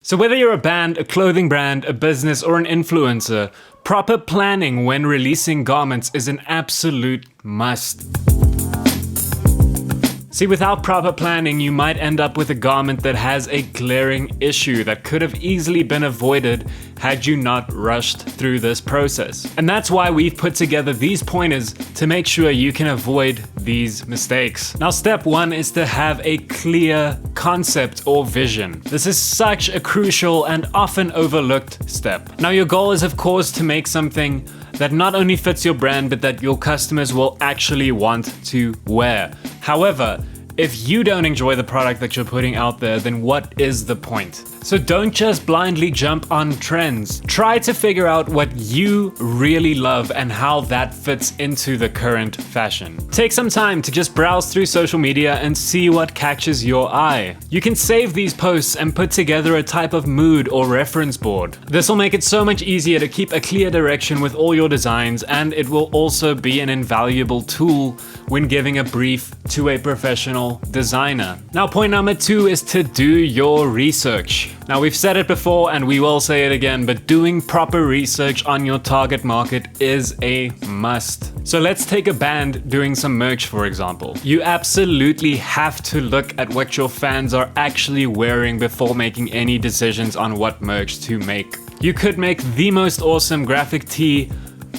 So whether you're a band, a clothing brand, a business, or an influencer, proper planning when releasing garments is an absolute must. See, without proper planning, you might end up with a garment that has a glaring issue that could have easily been avoided had you not rushed through this process. And that's why we've put together these pointers to make sure you can avoid these mistakes. Now, step one is to have a clear concept or vision. This is such a crucial and often overlooked step. Now, your goal is, of course, to make something that not only fits your brand, but that your customers will actually want to wear. However, if you don't enjoy the product that you're putting out there, then what is the point? So don't just blindly jump on trends. Try to figure out what you really love and how that fits into the current fashion. Take some time to just browse through social media and see what catches your eye. You can save these posts and put together a type of mood or reference board. This will make it so much easier to keep a clear direction with all your designs, and it will also be an invaluable tool when giving a brief to a professional designer. Now, point number 2 is to do your research. Now, we've said it before and we will say it again, but doing proper research on your target market is a must. So let's take a band doing some merch, for example. You absolutely have to look at what your fans are actually wearing before making any decisions on what merch to make. You could make the most awesome graphic tee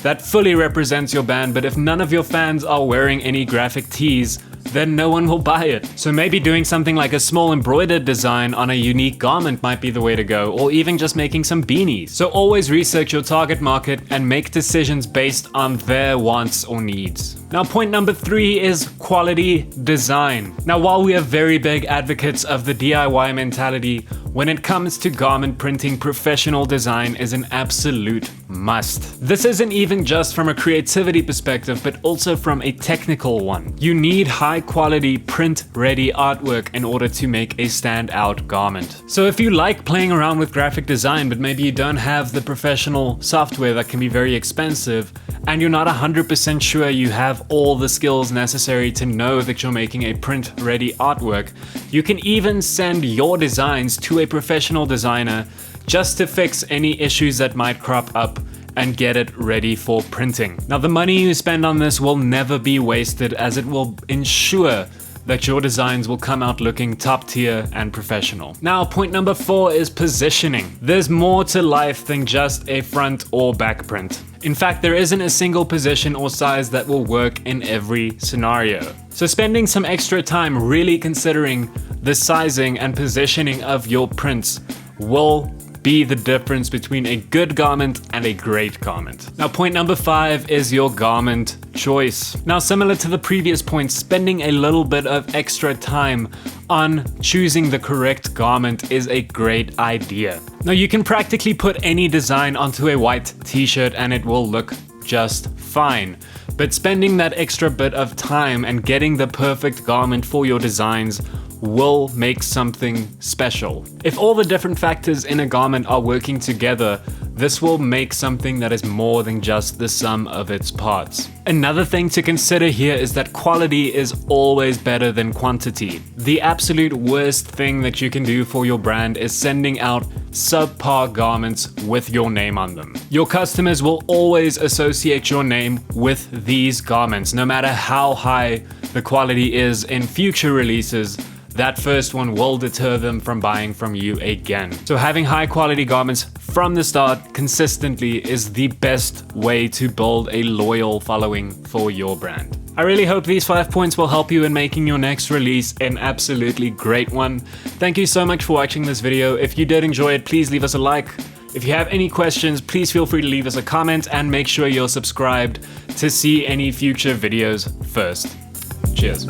that fully represents your band, but if none of your fans are wearing any graphic tees, then no one will buy it. So maybe doing something like a small embroidered design on a unique garment might be the way to go, or even just making some beanies. So always research your target market and make decisions based on their wants or needs. Now, point number 3 is quality design. Now, while we are very big advocates of the DIY mentality, when it comes to garment printing, professional design is an absolute must. This isn't even just from a creativity perspective, but also from a technical one. You need high quality print-ready artwork in order to make a standout garment. So if you like playing around with graphic design, but maybe you don't have the professional software that can be very expensive, and you're not 100% sure you have all the skills necessary to know that you're making a print-ready artwork, you can even send your designs to a professional designer just to fix any issues that might crop up and get it ready for printing. Now, the money you spend on this will never be wasted, as it will ensure that your designs will come out looking top tier and professional. Now, point number 4 is positioning. There's more to life than just a front or back print. In fact, there isn't a single position or size that will work in every scenario. So spending some extra time really considering the sizing and positioning of your prints will be the difference between a good garment and a great garment. Now, point number 5 is your garment choice. Now, similar to the previous point, spending a little bit of extra time on choosing the correct garment is a great idea. Now, you can practically put any design onto a white t-shirt and it will look just fine. But spending that extra bit of time and getting the perfect garment for your designs will make something special. If all the different factors in a garment are working together, this will make something that is more than just the sum of its parts. Another thing to consider here is that quality is always better than quantity. The absolute worst thing that you can do for your brand is sending out subpar garments with your name on them. Your customers will always associate your name with these garments, no matter how high the quality is in future releases. That first one will deter them from buying from you again. So having high quality garments from the start consistently is the best way to build a loyal following for your brand. I really hope these 5 points will help you in making your next release an absolutely great one. Thank you so much for watching this video. If you did enjoy it, please leave us a like. If you have any questions, please feel free to leave us a comment and make sure you're subscribed to see any future videos first. Cheers.